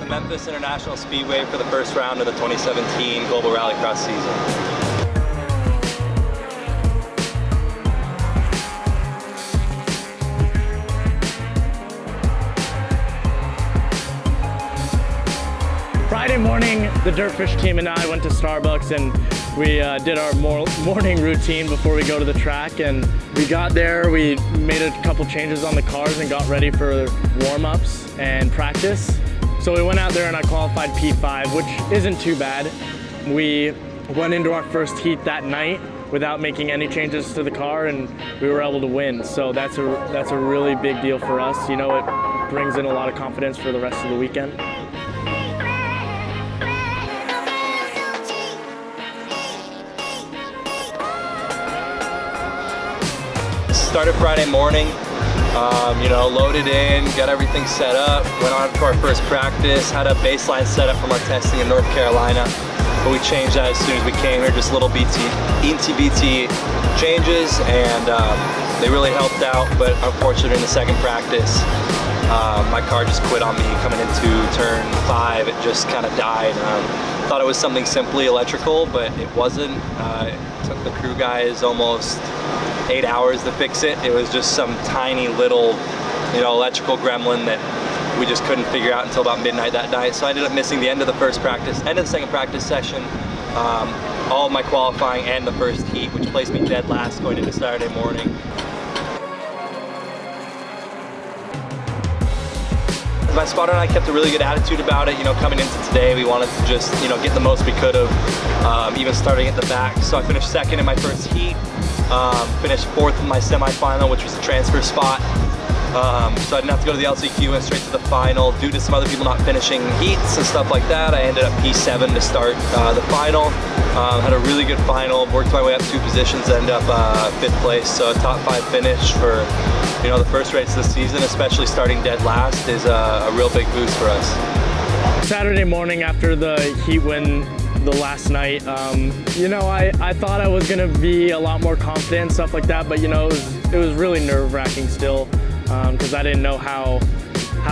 Memphis International Speedway for the first round of the 2017 Global Rallycross season. Friday morning, the DirtFish team and I went to Starbucks and we did our morning routine before we go to the track, and we got there, we made a couple changes on the cars and got ready for warm-ups and practice. So we went out there and I qualified P5, which isn't too bad. We went into our first heat that night without making any changes to the car, and we were able to win. So that's a really big deal for us. You know, it brings in a lot of confidence for the rest of the weekend. Started Friday morning, you know, loaded in, got everything set up, went on to our first practice, had a baseline set up from our testing in North Carolina, but we changed that as soon as we came here, just little BT changes, and they really helped out. But unfortunately in the second practice, my car just quit on me coming into turn 5. It just kind of died. Thought it was something simply electrical, but it wasn't. It took the crew guys almost 8 hours to fix it. It was just some tiny little, you know, electrical gremlin that we just couldn't figure out until about midnight that night. So I ended up missing the end of the second practice session, all of my qualifying and the first heat, which placed me dead last going into Saturday morning. My spotter and I kept a really good attitude about it. You know, coming into today, we wanted to just, you know, get the most we could of, even starting at the back. So I finished second in my first heat, finished 4th in my semifinal, which was the transfer spot. So I didn't have to go to the LCQ, went straight to the final. Due to some other people not finishing heats and stuff like that, I ended up P7 to start the final. Had a really good final, worked my way up 2 positions, ended up 5th place. So a top 5 finish for, you know, the first race of the season, especially starting dead last, is a real big boost for us. Saturday morning after the heat win the last night, you know, I thought I was gonna be a lot more confident and stuff like that, but you know, it was really nerve-wracking still, because I didn't know how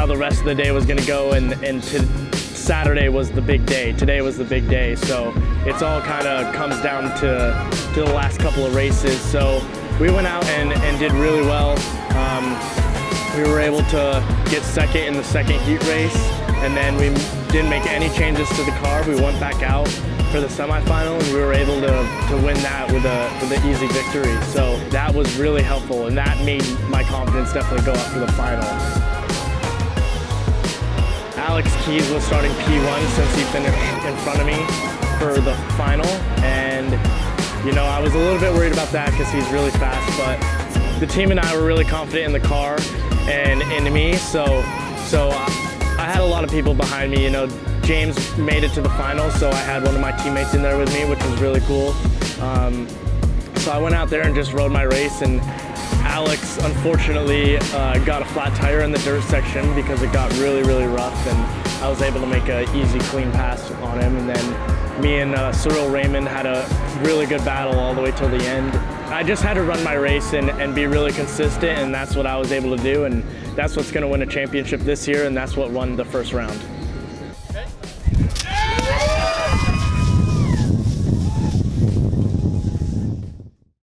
the rest of the day was gonna go, and Saturday was the big day. Today was the big day, so it's all kind of comes down to the last couple of races. So we went out and did really well. We were able to get second in the second heat race, and then we didn't make any changes to the car. We went back out for the semifinal, and we were able to win that with an easy victory. So that was really helpful, and that made my confidence definitely go up for the final. Alex Keys was starting P1 since he finished in front of me for the final, and you know, I was a little bit worried about that because he's really fast, but the team and I were really confident in the car and in me, so I had a lot of people behind me. You know, James made it to the final, so I had one of my teammates in there with me, which was really cool. So I went out there and just rode my race, and Alex unfortunately got a flat tire in the dirt section because it got really, really rough, and I was able to make an easy, clean pass on him. And then me and Cyril Raymond had a really good battle all the way till the end. I just had to run my race and be really consistent, and that's what I was able to do, and that's what's going to win a championship this year, and that's what won the first round.